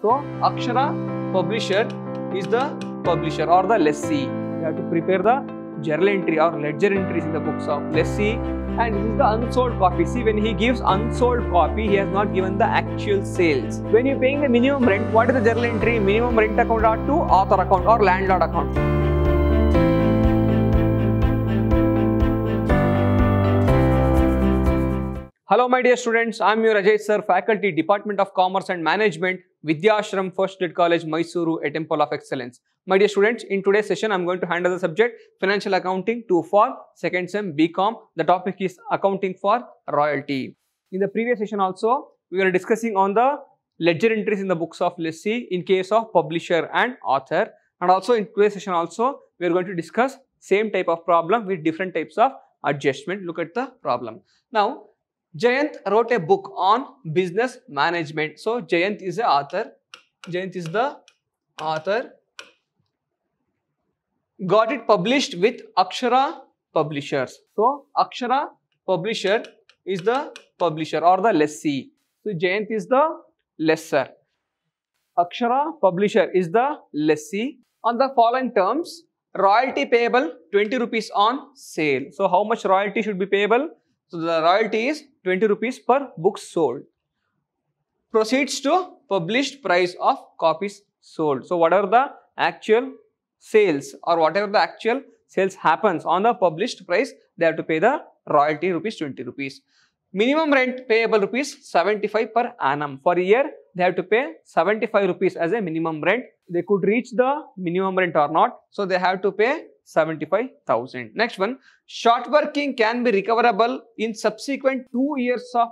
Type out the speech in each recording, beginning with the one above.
So Akshara publisher is the publisher or the lessee. You have to prepare the journal entry or ledger entries in the books of lessee, and this is the unsold copy. See, when he gives unsold copy, he has not given the actual sales. When you're paying the minimum rent, what is the journal entry? Minimum rent account or to author account or landlord account. Hello my dear students, I am your Ajay sir, faculty, Department of Commerce and Management, Vidyashram First Grade College, Mysuru, a temple of excellence. My dear students, in today's session, I am going to handle the subject Financial Accounting 2 for 2nd Sem BCom. The topic is Accounting for Royalty. In the previous session also, we were discussing on the ledger entries in the books of lessee in case of publisher and author. And also in today's session also, we are going to discuss same type of problem with different types of adjustment. Look at the problem. Now, Jayant wrote a book on business management. So, Jayant is the author. Jayant is the author. Got it published with Akshara Publishers. So, Akshara Publisher is the publisher or the lessee. So, Jayant is the lessor. Akshara Publisher is the lessee. On the following terms, royalty payable 20 rupees on sale. So, how much royalty should be payable? So, the royalty is 20 rupees per book sold. Proceeds to published price of copies sold. So, whatever the actual sales or whatever the actual sales happens on the published price, they have to pay the royalty rupees 20 rupees. Minimum rent payable rupees 75 per annum. For a year, they have to pay 75 rupees as a minimum rent. They could reach the minimum rent or not. So, they have to pay 75,000. Next one, short working can be recoverable in subsequent 2 years of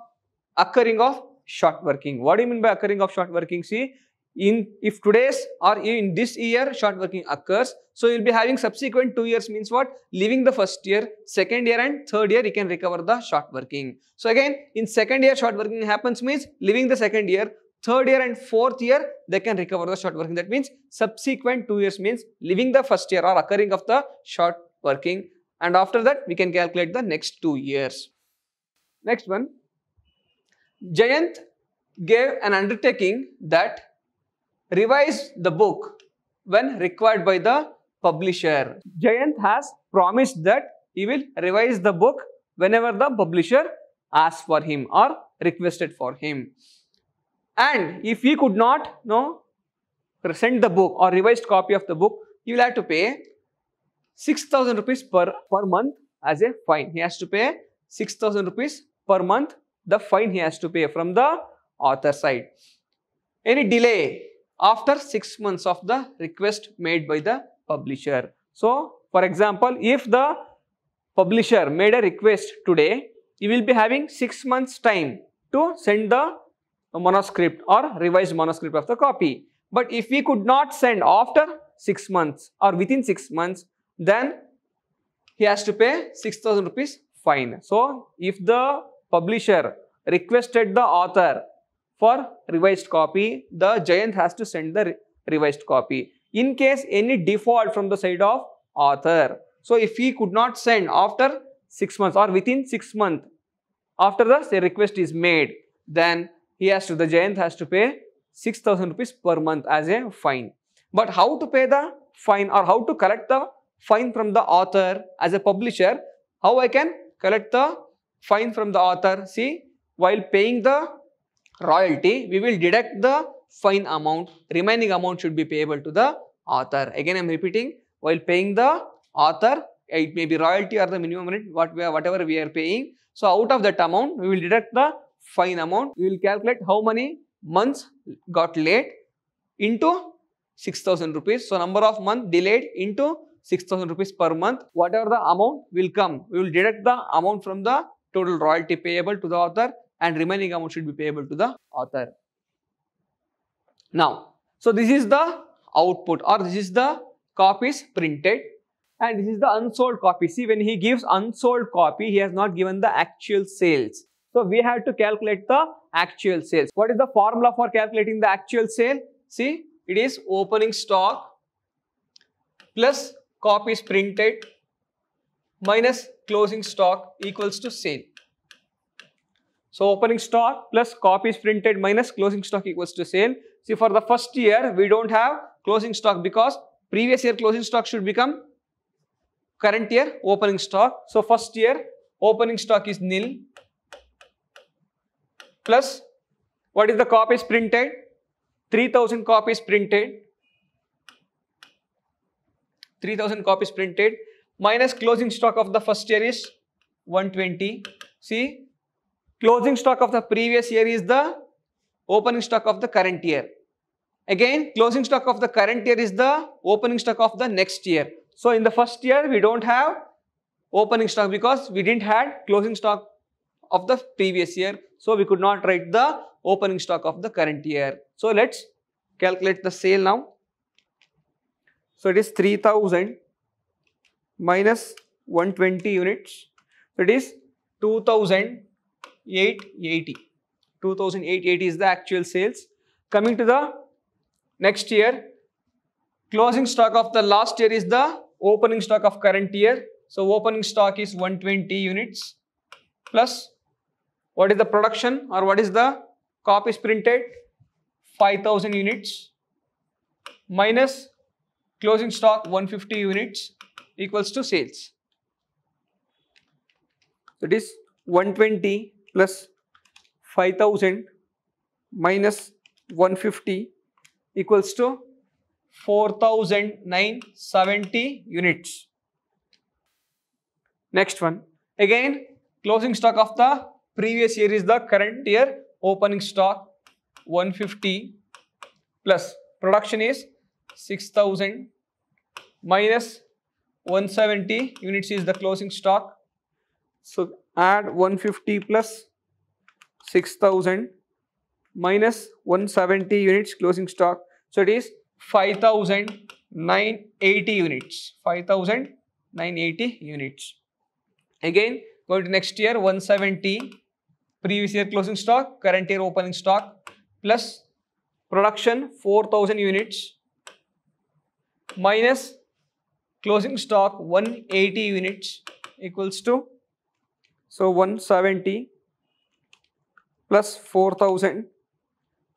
occurring of short working. What do you mean by occurring of short working? See, if today's or in this year short working occurs, so you'll be having subsequent 2 years means what? Leaving the first year, second year and third year, you can recover the short working. So again, in second year short working happens means leaving the second year, third year and fourth year, they can recover the short working. That means subsequent 2 years means leaving the first year or occurring of the short working. And after that, we can calculate the next 2 years. Next one, Jayant gave an undertaking that revise the book when required by the publisher. Jayant has promised that he will revise the book whenever the publisher asks for him or requested for him. And if he could not present the book or revised copy of the book, he will have to pay 6,000 rupees per month as a fine. He has to pay 6,000 rupees per month, the fine he has to pay from the author side. Any delay after 6 months of the request made by the publisher. So, for example, if the publisher made a request today, he will be having 6 months time to send the manuscript or revised manuscript of the copy. But if we could not send after 6 months or within 6 months, then he has to pay 6,000 rupees fine. So, if the publisher requested the author for revised copy, the Jayant has to send the revised copy. In case any default from the side of author, so if he could not send after 6 months or within 6 months after the request is made, then the Jayant has to pay 6,000 rupees per month as a fine. But how to pay the fine or how to collect the fine from the author as a publisher? How I can collect the fine from the author? See, while paying the royalty, we will deduct the fine amount. Remaining amount should be payable to the author. Again, I am repeating, while paying the author, it may be royalty or the minimum rent, whatever we are paying. So, out of that amount, we will deduct the fine amount. We will calculate how many months got late into 6,000 rupees. So, number of months delayed into 6,000 rupees per month. Whatever the amount will come, we will deduct the amount from the total royalty payable to the author, and remaining amount should be payable to the author. Now, so this is the output or this is the copies printed, and this is the unsold copy. See, when he gives unsold copy, he has not given the actual sales. So, we have to calculate the actual sales. What is the formula for calculating the actual sale? See, it is opening stock plus copies printed minus closing stock equals to sale. So, opening stock plus copies printed minus closing stock equals to sale. See, for the first year, we don't have closing stock because previous year closing stock should become current year opening stock. So, first year opening stock is nil plus what is the copies printed? 3000 copies printed. 3000 copies printed minus closing stock of the first year is 120. See, closing stock of the previous year is the opening stock of the current year. Again, closing stock of the current year is the opening stock of the next year. So, in the first year, we don't have opening stock because we didn't have closing stock of the previous year. So, we could not write the opening stock of the current year. So, let's calculate the sale now. So, it is 3000 minus 120 units. So, it is 2880. 2880 is the actual sales. Coming to the next year, closing stock of the last year is the opening stock of current year. So, opening stock is 120 units plus what is the production or what is the copies printed? 5000 units minus closing stock 150 units equals to sales. That is 120 plus 5000 minus 150 equals to 4970 units. Next one. Again, closing stock of the previous year is the current year opening stock 150 plus production is 6000 minus 170 units is the closing stock. So, add 150 plus 6000 minus 170 units closing stock. So, it is 5980 units. 5980 units. Again, going to next year 170 previous year closing stock, current year opening stock plus production 4000 units minus closing stock 180 units equals to, so 170 plus 4000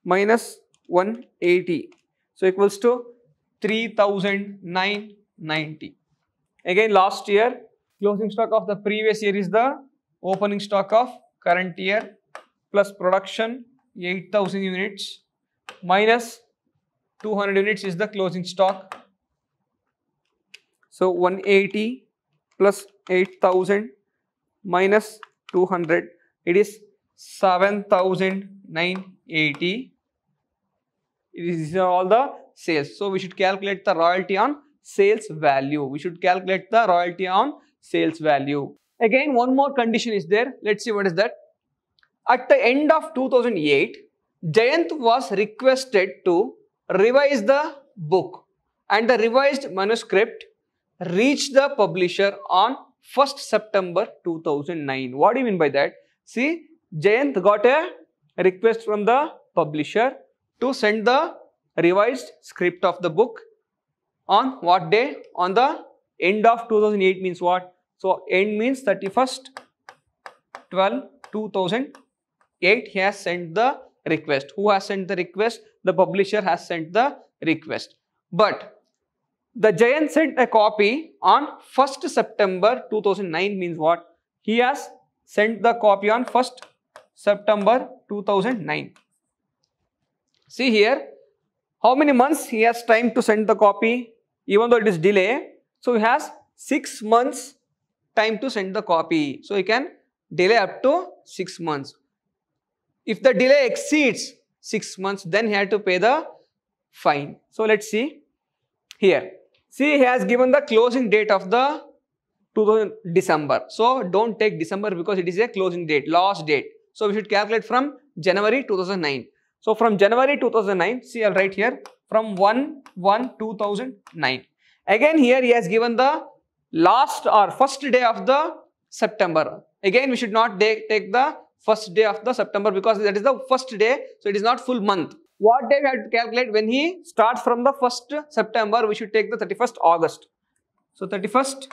minus 180, so equals to 3990. Again, last year closing stock of the previous year is the opening stock of current year plus production 8000 units minus 200 units is the closing stock. So 180 plus 8000 minus 200, it is 7980. These are all the sales. So we should calculate the royalty on sales value. We should calculate the royalty on sales value. Again, one more condition is there. Let's see what is that. At the end of 2008, Jayant was requested to revise the book and the revised manuscript reached the publisher on 1st September 2009. What do you mean by that? See, Jayant got a request from the publisher to send the revised script of the book on what day? On the end of 2008 means what? So, end means 31/12/2008 he has sent the request. Who has sent the request? The publisher has sent the request. But the Jayant sent a copy on 1st September 2009 means what? He has sent the copy on 1st September 2009. See here, how many months he has time to send the copy? Even though it is delay, so he has 6 months time to send the copy. So he can delay up to 6 months. If the delay exceeds 6 months, then he had to pay the fine. So let's see here. See, he has given the closing date of the 2000 December. So don't take December because it is a closing date, last date. So we should calculate from January 2009. So from January 2009, see, I'll write here from 1/1/2009. Again, here he has given the last or first day of the September. Again, we should not take the first day of the September because that is the first day. So it is not full month. What day we have to calculate? When he starts from the 1st September, we should take the 31st August. So 31st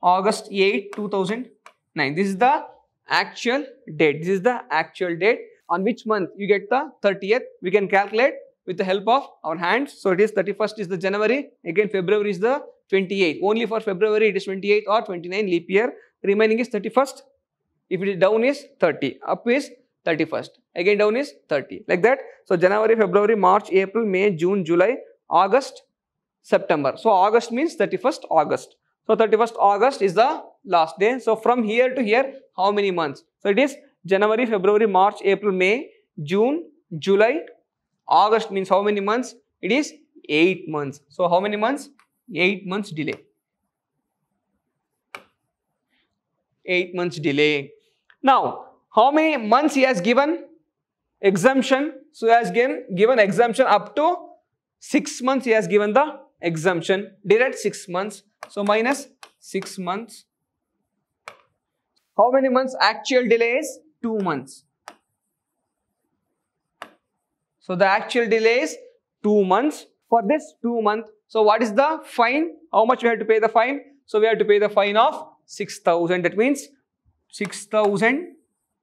August 8, 2009. This is the actual date. This is the actual date on which month you get the 30th, we can calculate with the help of our hands. So it is 31st is the January, again February is the 28th. Only for February it is 28 or 29 leap year, remaining is 31st. If it is down is 30, up is 31st, again down is 30, like that. So January, February, March, April, May, June, July, August, September. So August means 31st August. So 31st August is the last day. So from here to here, how many months? So it is January, February, March, April, May, June, July, August means how many months? It is 8 months. So how many months? 8 months delay. 8 months delay. Now, how many months he has given exemption? So he has given exemption up to 6 months. He has given the exemption. Direct 6 months. So minus 6 months. How many months actual delay is? 2 months. So the actual delay is 2 months. For this 2 months, so what is the fine? How much we have to pay the fine? So we have to pay the fine of 6,000. That means 6,000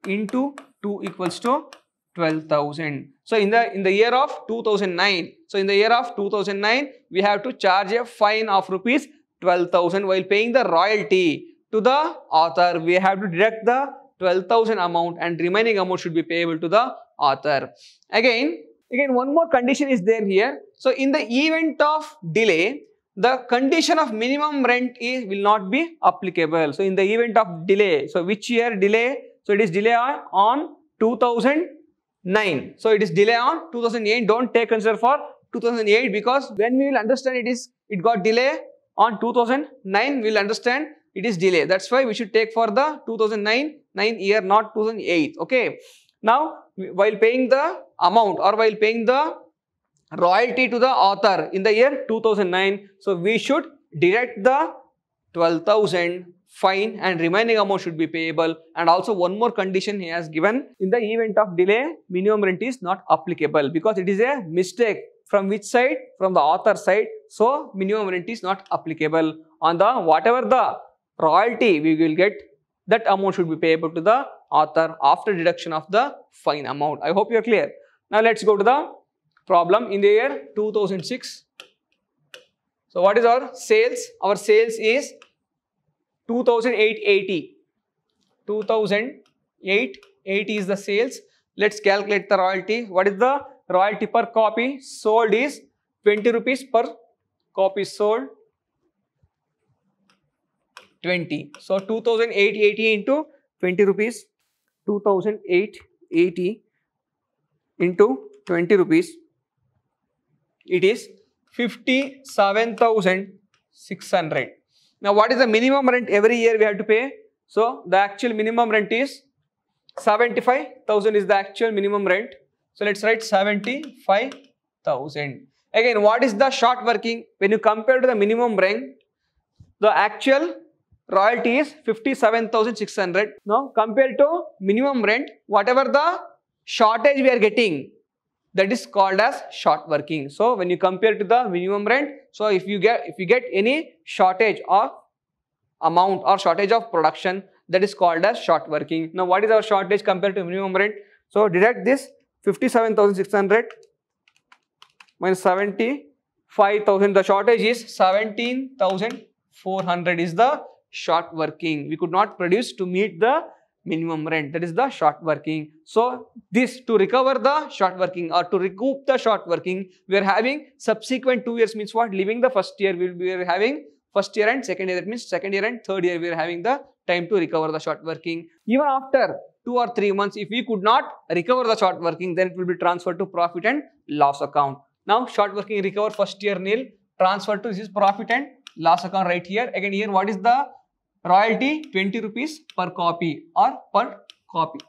into 2 equals to 12,000. So in the year of 2009, so in the year of 2009, we have to charge a fine of rupees 12,000 while paying the royalty to the author. We have to deduct the 12,000 amount and remaining amount should be payable to the author. Again one more condition is there here. So in the event of delay, the condition of minimum rent will not be applicable. So in the event of delay, so which year delay? So it is delay on 2009. So it is delay on 2008. Don't take consider for 2008 because when we will understand it got delay on 2009, we will understand it is delay. That's why we should take for the 2009 year, not 2008. Okay. Now while paying the amount or while paying the royalty to the author in the year 2009, so we should deduct the 12,000 fine and remaining amount should be payable. And also one more condition he has given: in the event of delay, minimum rent is not applicable because it is a mistake. From which side? From the author side. So minimum rent is not applicable. On the whatever the royalty we will get, that amount should be payable to the author after deduction of the fine amount. I hope you are clear. Now let's go to the problem in the year 2006. So what is our sales? Our sales is 2,880. 2,880 is the sales. Let's calculate the royalty. What is the royalty per copy sold? Is 20 rupees per copy sold. 20. So 2,880 into 20 rupees. 2,880 into 20 rupees. It is 57,600. Now what is the minimum rent every year we have to pay? So the actual minimum rent is 75,000 is the actual minimum rent. So let's write 75,000. Again, what is the short working? When you compare to the minimum rent, the actual royalty is 57,600. Now compared to minimum rent, whatever the shortage we are getting, that is called as short working. So when you compare to the minimum rent, so if you get any shortage of amount or shortage of production, that is called as short working. Now what is our shortage compared to minimum rent? So deduct this 57,600 minus 75,000. The shortage is 17,400 is the short working. We could not produce to meet the minimum rent. That is the short working. So this, to recover the short working or to recoup the short working, we are having subsequent 2 years. Means what? Leaving the first year, we are having first year and second year. That means second year and third year we are having the time to recover the short working. Even after 2 or 3 months, if we could not recover the short working, then it will be transferred to profit and loss account. Now short working recover first year nil, transfer to this is profit and loss account right here. Again here, what is the royalty? 20 rupees per copy or per copy.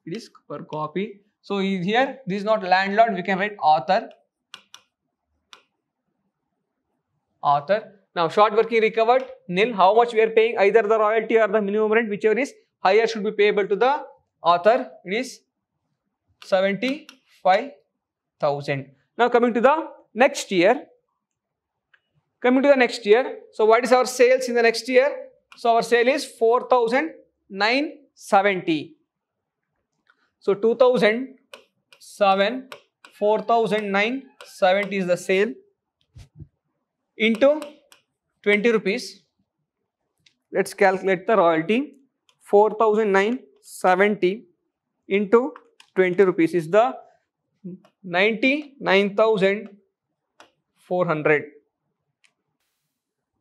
It is per copy. So here this is not landlord, we can write author. Author. Now short working recovered nil. How much we are paying? Either the royalty or the minimum rent, whichever is higher, should be payable to the author. It is 75,000. Now coming to the next year. So what is our sales in the next year? So our sale is 4,970. So 2007, 4,970 is the sale into 20 rupees. Let's calculate the royalty. 4,970 into 20 rupees is the 99,400.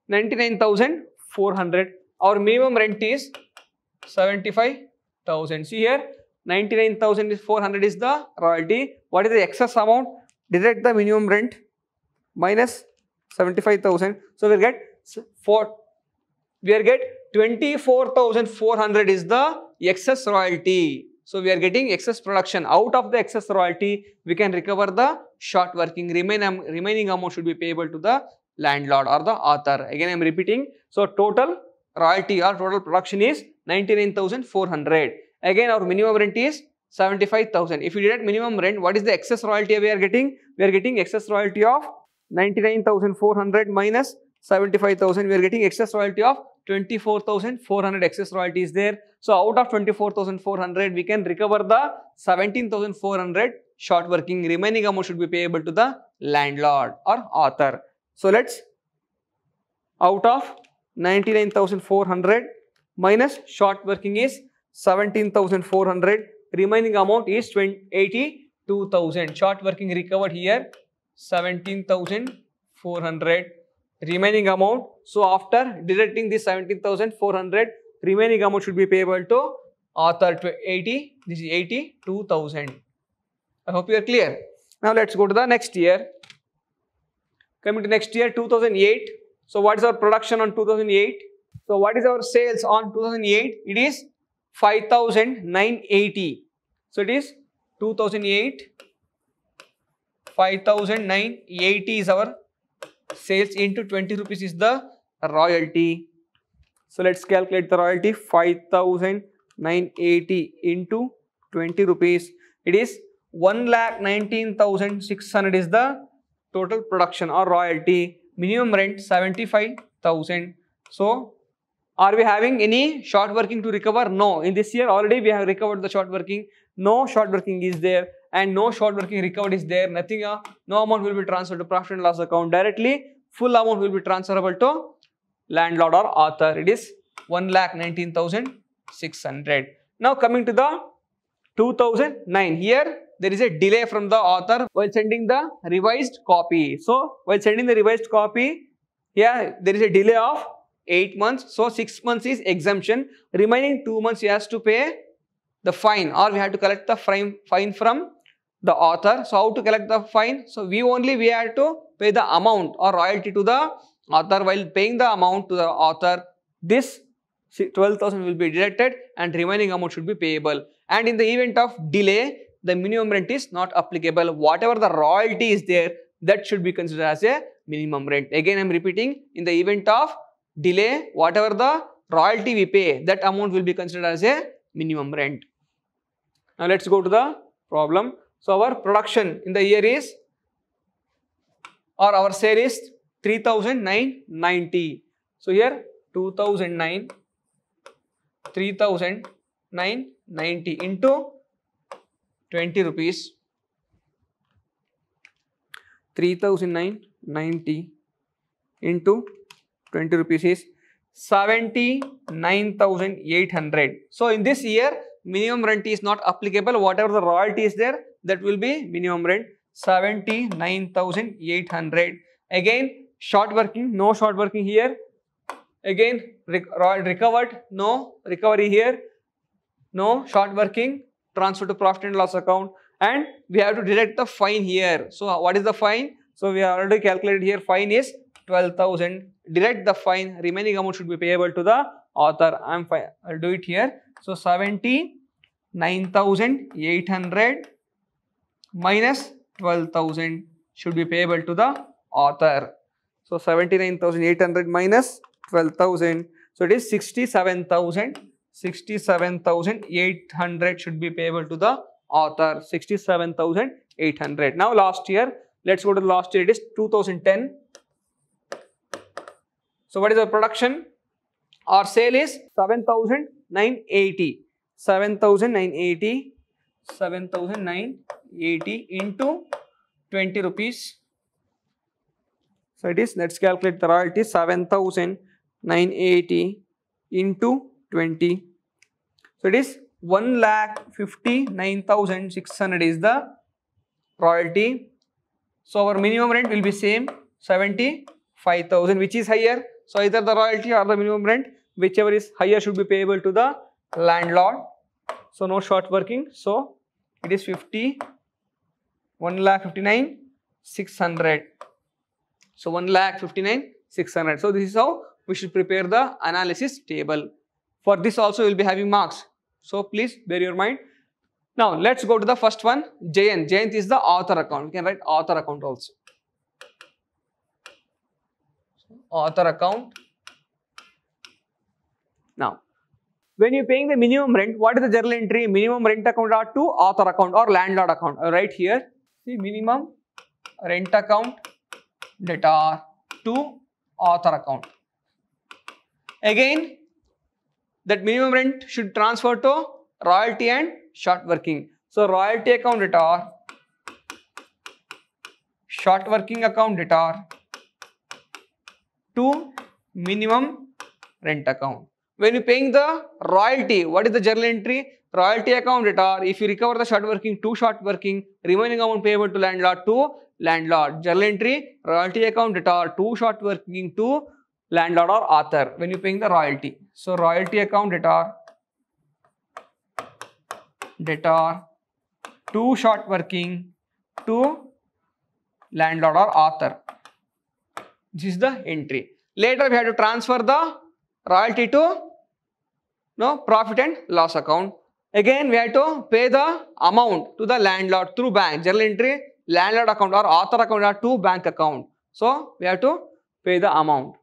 99,400. Our minimum rent is 75,000. See here, 99,400 is the royalty. What is the excess amount? Deduct the minimum rent minus 75,000. So we get 24,400 is the excess royalty. So we are getting excess production. Out of the excess royalty, we can recover the short working. Remaining amount should be payable to the landlord or the author. Again, I am repeating. So total royalty or total production is 99,400. Again, our minimum rent is 75,000. If you deduct minimum rent, what is the excess royalty we are getting? We are getting excess royalty of 99,400 minus 75,000. We are getting excess royalty of 24,400. Excess royalty is there. So out of 24,400, we can recover the 17,400 short working. Remaining amount should be payable to the landlord or author. So let's, out of 99,400 minus short working is 17,400. Remaining amount is 82,000. Short working recovered here 17,400. Remaining amount. So after deducting this 17,400, remaining amount should be payable to author to 80. This is 82,000. I hope you are clear. Now let's go to the next year. Coming to next year, 2008. So what is our production on 2008? So what is our sales on 2008? It is 5,980. So it is 2008, 5,980 is our sales into 20 rupees is the royalty. So let's calculate the royalty. 5,980 into 20 rupees. It is 1,19,600 is the total production or royalty. Minimum rent 75,000. So are we having any short working to recover? No. In this year already we have recovered the short working. No short working is there and no short working recovered is there. Nothing. No amount will be transferred to profit and loss account directly. Full amount will be transferable to landlord or author. It is 1,19,600. Now coming to the 2009. Here there is a delay from the author while sending the revised copy. So while sending the revised copy, here there is a delay of 8 months. So 6 months is exemption. Remaining 2 months he has to pay the fine, or we have to collect the fine from the author. So how to collect the fine? So we have to pay the amount or royalty to the author. While paying the amount to the author, this 12,000 will be deducted and remaining amount should be payable. And in the event of delay, the minimum rent is not applicable. Whatever the royalty is there, that should be considered as a minimum rent. Again, I am repeating, in the event of delay, whatever the royalty we pay, that amount will be considered as a minimum rent. Now let's go to the problem. So our production in the year is, or our sale is 3,990. So here 2009, 3,990 into 20 rupees. 3,990 into 20 rupees is 79,800. So in this year, minimum rent is not applicable. Whatever the royalty is there, that will be minimum rent. 79,800. Again, short working, no short working here. Again, recovered, no recovery here. No short working, transfer to profit and loss account. And we have to deduct the fine here. So what is the fine? So we have already calculated here. Fine is 12,000. Deduct the fine. Remaining amount should be payable to the author. I'll do it here. So 79,800 minus 12,000 should be payable to the author. So 79,800 minus 12,000. So it is 67,000. 67,800 should be payable to the author. 67,800. Now last year, let's go to the last year. It is 2010. So what is our production? Our sale is 7,980. 7,980 7,980 into 20 rupees. So it is, let's calculate the royalty, 7,980 into 20. So it is 1,59,600 is the royalty. So our minimum rent will be same, 75,000, which is higher. So either the royalty or the minimum rent, whichever is higher, should be payable to the landlord. So no short working. So it is 1,59,600. So 1,59,600. So this is how we should prepare the analysis table. For this also we will be having marks. So please bear your mind. Now let's go to the first one. Jayant. Jayant is the author account. We can write author account also. Author account. Now, when you're paying the minimum rent, what is the journal entry? Minimum rent account or to author account or landlord account. Right here, see minimum rent account debtor to author account. Again, that minimum rent should transfer to royalty and short working. So royalty account debtor, short working account debtor to minimum rent account. When you're paying the royalty, what is the journal entry? Royalty account debtor. If you recover the short working to short working, remaining amount payable to landlord to landlord. Journal entry, royalty account debtor to short working to landlord or author when you're paying the royalty. So royalty account debtor to short working to landlord or author. This is the entry. Later we have to transfer the royalty to profit and loss account. Again we have to pay the amount to the landlord through bank. Journal entry, landlord account or author account are to bank account. So we have to pay the amount.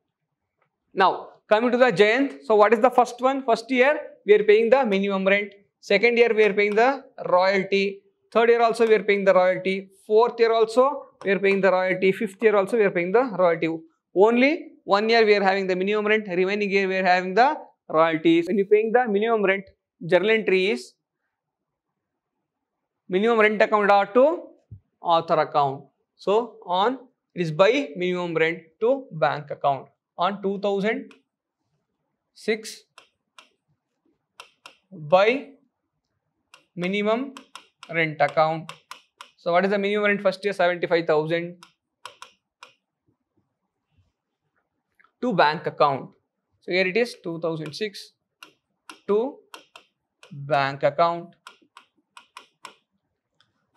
Now coming to the Jayant. So what is the first one? First year we are paying the minimum rent. Second year we are paying the royalty. Third year also we are paying the royalty. Fourth year also we are paying the royalty. Fifth year also we are paying the royalty. Only 1 year we are having the minimum rent. Remaining year we are having the royalties. When you are paying the minimum rent, journal entry is minimum rent account or to author account. So on it is by minimum rent to bank account. On 2006 by minimum rent account. So what is the minimum rent first year? 75,000 to bank account. So here it is 2006 to bank account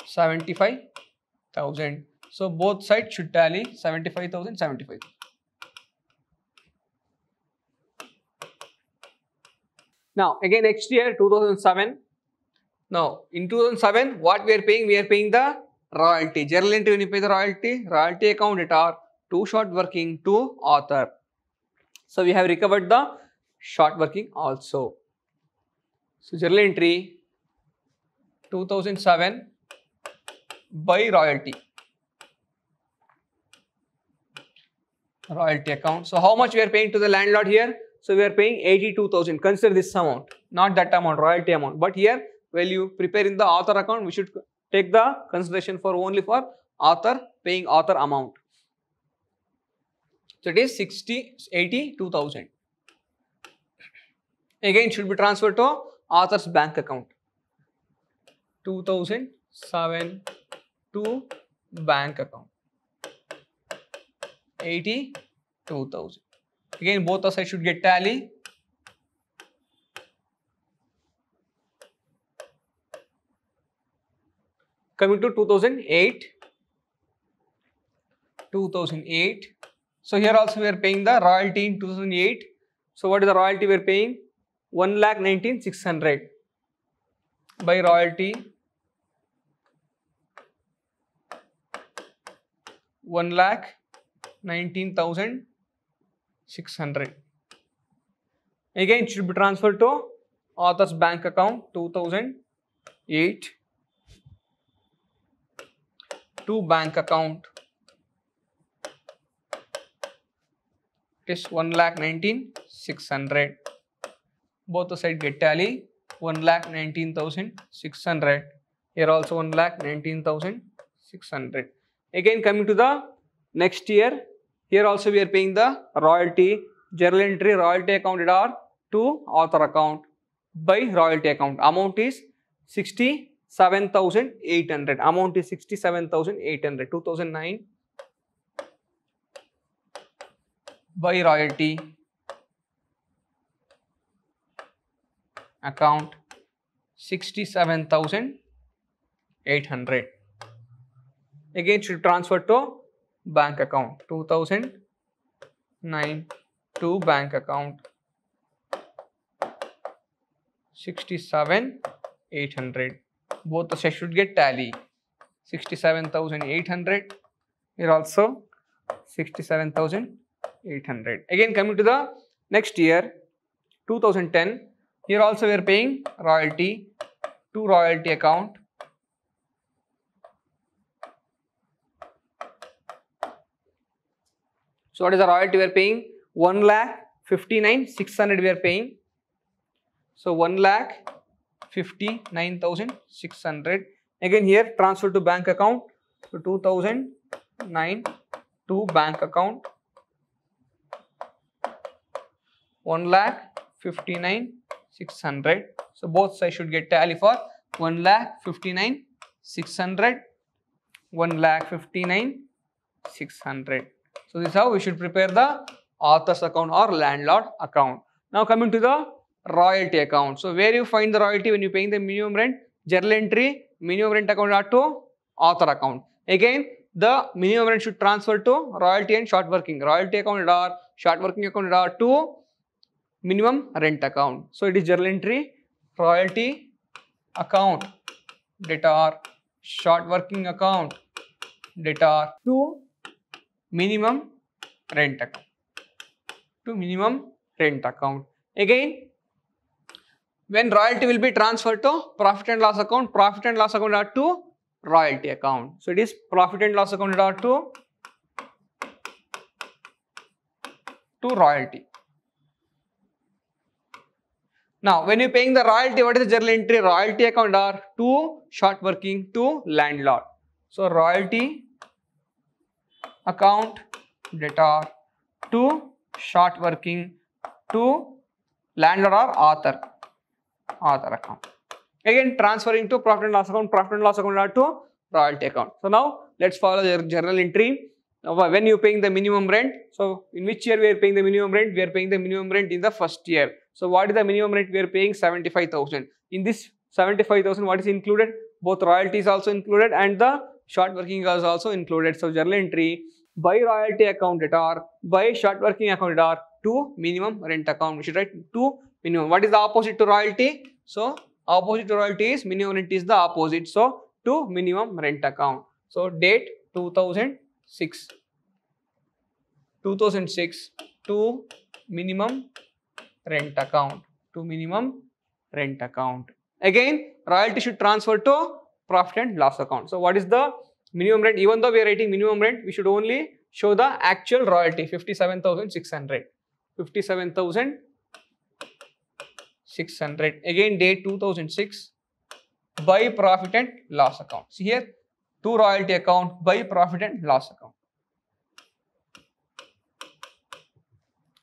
75,000. So both sides should tally 75,000, 75,000. Now again next year 2007. Now in 2007 what we are paying? We are paying the royalty. Journal entry when you pay the royalty, royalty account debtor to short working to author. So we have recovered the short working also. So journal entry 2007 by royalty. Royalty account. So how much we are paying to the landlord here? So we are paying 82,000. Consider this amount, not that amount, royalty amount. But here, while you prepare in the author account, we should take the consideration for only for author, paying author amount. So it is 82,000. Again, should be transferred to author's bank account. 2007 to bank account. 82,000. Again, both the sides should get tally. Coming to 2008. 2008. So here also we are paying the royalty in 2008. So what is the royalty we are paying? 1,19,600 by royalty. 1,19,600. Again, it should be transferred to author's bank account 2008 to bank account. It is 1,19,600. Both the sides get tally 1,19,600 Here also 1,19,600. Again coming to the next year, here also we are paying the royalty. Journal entry royalty accounted are to author account by royalty account. Amount is 67,800. Amount is 67,800. 2009 by royalty account 67,800. Again should transfer to bank account. 2009 to bank account 67,800. Both the sets should get tally. 67,800. Here also 67,800. Again coming to the next year, 2010. Here also we are paying royalty to royalty account. So what is the royalty we are paying? 1,59,600 we are paying. So 1,59,600. Again here transfer to bank account. So 2009 to bank account 1,59,600. So both sides should get tally for 1,59,600, 1,59,600. So this is how we should prepare the author's account or landlord account. Now coming to the royalty account. So where you find the royalty when you paying the minimum rent? Journal entry minimum rent account are to author account. Again the minimum rent should transfer to royalty and short working. Royalty account are short working account are to minimum rent account. So it is journal entry royalty account debtor short working account debtor to minimum rent account. To minimum rent account. Again when royalty will be transferred to profit and loss account are to royalty account. So it is profit and loss account are to royalty. Now when you paying the royalty, what is the journal entry? Royalty account are to short working to landlord. So royalty account debtor to short working to landlord or author account. Again transferring to profit and loss account are to royalty account. So now let's follow the journal entry. When you paying the minimum rent, so in which year we are paying the minimum rent? We are paying the minimum rent in the first year. So what is the minimum rent we are paying? 75,000. In this 75,000 what is included? Both royalties also included and the short working is also included. So journal entry by royalty account debtor by short working account debtor to minimum rent account. We should write to minimum. What is the opposite to royalty? So opposite to royalty is minimum rent is the opposite. So to minimum rent account. So date 2006 to minimum rent account Again royalty should transfer to profit and loss account. So what is the minimum rent? Even though we are writing minimum rent, we should only show the actual royalty 57,600. 57,600. Again date 2006 by profit and loss account. See here to royalty account by profit and loss account.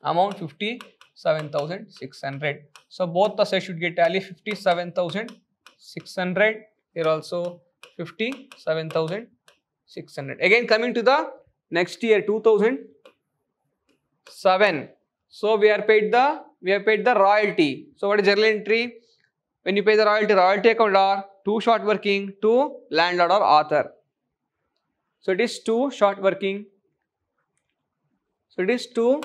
Amount 57,600. So both the sets should get tally 57,600. Here also 57,600. Again coming to the next year 2007. So we are paid the royalty. So what is journal entry? When you pay the royalty account are to short working to landlord or author. So it is to short working. So it is to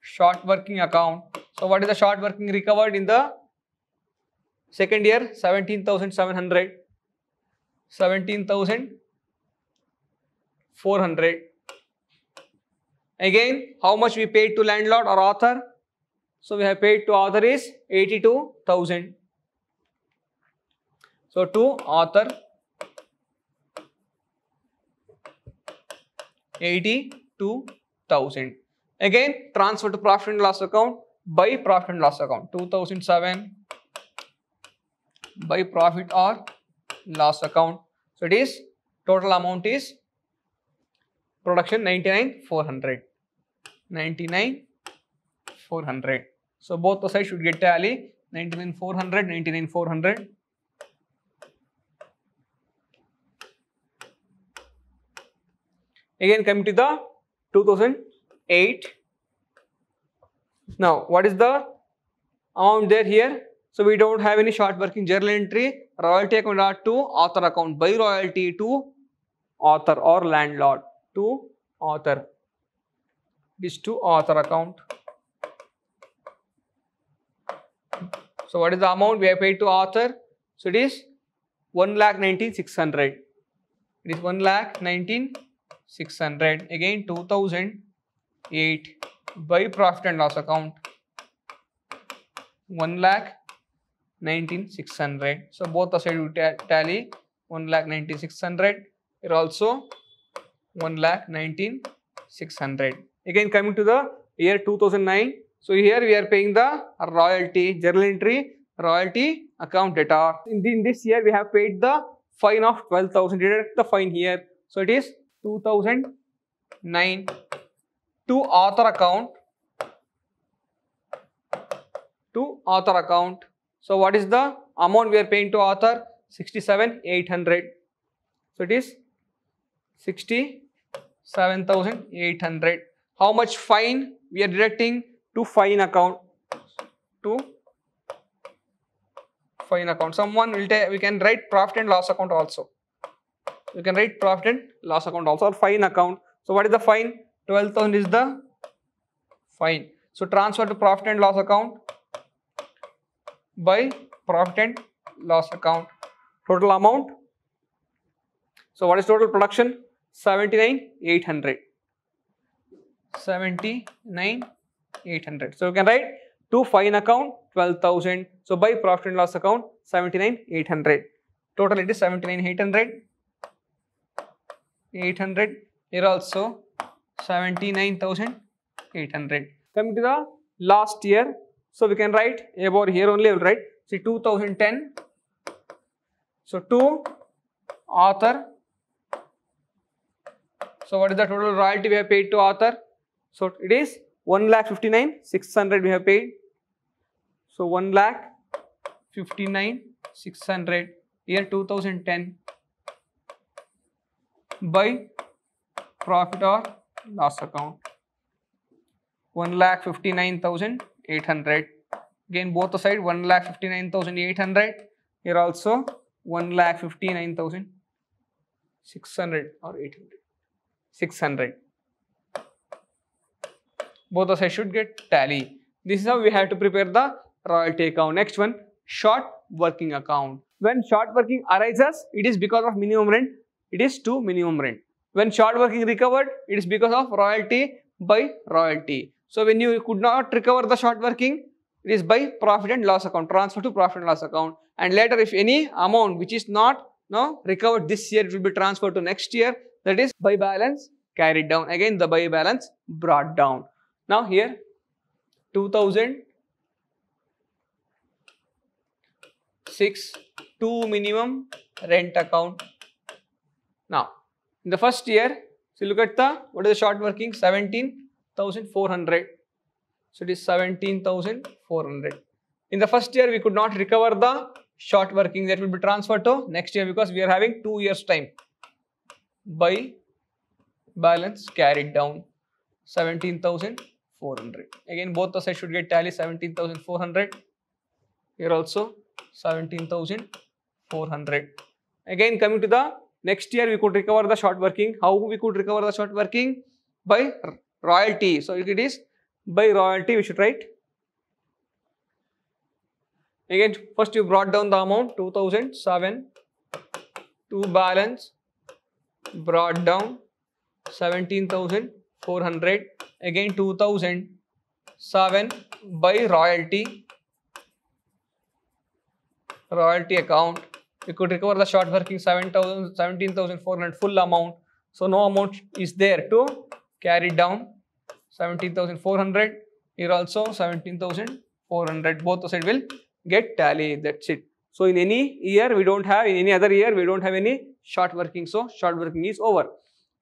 short working account. So what is the short working recovered in the second year? 17,700. 17,400. Again how much we paid to landlord or author? So we have paid to author is 82,000. So to author 82,000. Again transfer to profit and loss account by profit and loss account. 2007 by profit or loss account. So it is total amount is production 99,400. 99,400. So both the sides should get tally 99,400, 99,400. Again coming to the 2008. Now what is the amount there here? So we don't have any short working journal entry. Royalty account are to author account, by royalty to author or landlord to author. This to author account. So what is the amount we have paid to author? So it is 1,19,600. It is 1,19,600. Again 2008 by profit and loss account 1,19,600. So both the side will tally 1,19,600. Here also 1,19,600. Again coming to the year 2009. So here we are paying the royalty, journal entry, royalty account debtor. In this year we have paid the fine of 12,000. Deduct the fine here. So it is 2009 to author account. To author account. So what is the amount we are paying to author? 67,800. So it is 67,800. How much fine we are deducting to fine account? To fine account. Someone will we can write profit and loss account also. You can write profit and loss account also, or fine account. So what is the fine? 12,000 is the fine. So transfer to profit and loss account by profit and loss account. Total amount. So what is total production? 79,800. 79,800. So you can write to fine account 12,000. So by profit and loss account 79,800. Total it is 79,800. 800. Here also 79,800. Coming to the last year. So we can write about here only. I will write. See 2010. So to author. So what is the total royalty we have paid to author? So it is 1,59,600 we have paid. So 1,59,600 year 2010 by profit or loss account 1,59,800. Again both the side 1,59,800. Here also 1,59,600 or 800. 600. Both the sides should get tally. This is how we have to prepare the royalty account. Next one, short working account. When short working arises, it is because of minimum rent. It is to minimum rent. When short working recovered, it is because of royalty by royalty. So when you could not recover the short working, it is by profit and loss account, transfer to profit and loss account. And later if any amount which is not recovered this year, it will be transferred to next year. That is by balance carried down. Again the by balance brought down. Now here 2006 to minimum rent account. Now in the first year, so look at the what is the short working? 17,400. So it is 17,400. In the first year we could not recover the short working, that will be transferred to next year because we are having 2 years time. By balance carried down 17,400. Again both the sides should get tally 17,400. Here also 17,400. Again coming to the next year, we could recover the short working. How we could recover the short working? By royalty. So it is by royalty we should write. Again first you brought down the amount 2007 to balance brought down 17,400. Again 2007 by royalty account. We could recover the short working 17,400 full amount. So no amount is there to carry down 17,400. Here also 17,400. Both the side will get tally. That's it. So in any year we don't have, in any other year we don't have any short working. So short working is over.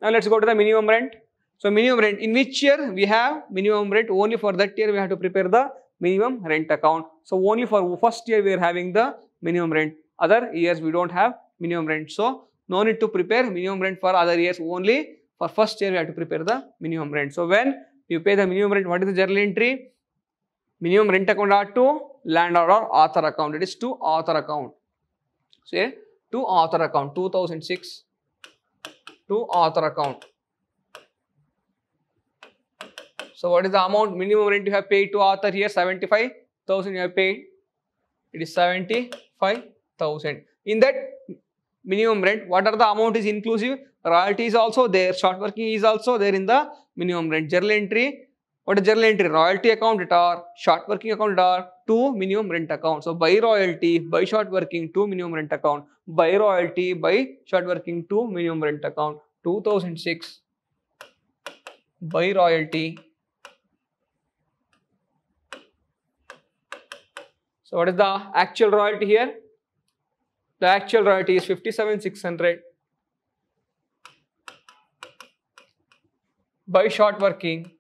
Now let's go to the minimum rent. So minimum rent, in which year we have minimum rent? Only for that year we have to prepare the minimum rent account. So only for first year we are having the minimum rent. Other years we don't have minimum rent. So no need to prepare minimum rent for other years. Only for first year we have to prepare the minimum rent. So when you pay the minimum rent, what is the journal entry? Minimum rent account are to landlord or author account. It is to author account. So here to author account 2006 to author account. So what is the amount minimum rent you have paid to author here? 75,000 you have paid. It is 75,000. In that minimum rent, what are the amount is inclusive? Royalty is also there. Short working is also there in the minimum rent. Journal entry. What is journal entry? Royalty account or short working account or to minimum rent account. So by royalty, by short working to minimum rent account. By royalty, by short working to minimum rent account. 2006 by royalty. So what is the actual royalty here? The actual royalty is 57,600 by short working.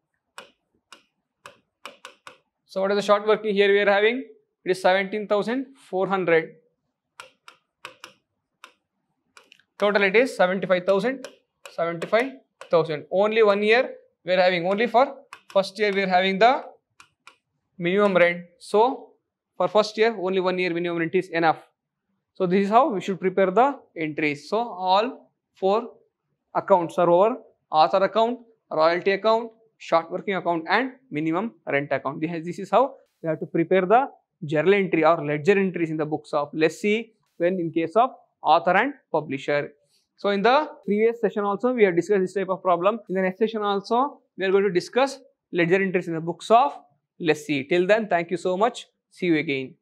So what is the short working here we are having? It is 17,400. Total it is 75,000. 75,000. Only 1 year we are having. Only for first year we are having the minimum rent. So for first year only 1 year minimum rent is enough. So this is how we should prepare the entries. So all 4 accounts are over: author account, royalty account, short working account and minimum rent account. This is how we have to prepare the journal entry or ledger entries in the books of lessee when in case of author and publisher. So in the previous session also we have discussed this type of problem. In the next session also we are going to discuss ledger entries in the books of lessee. Till then, thank you so much. See you again.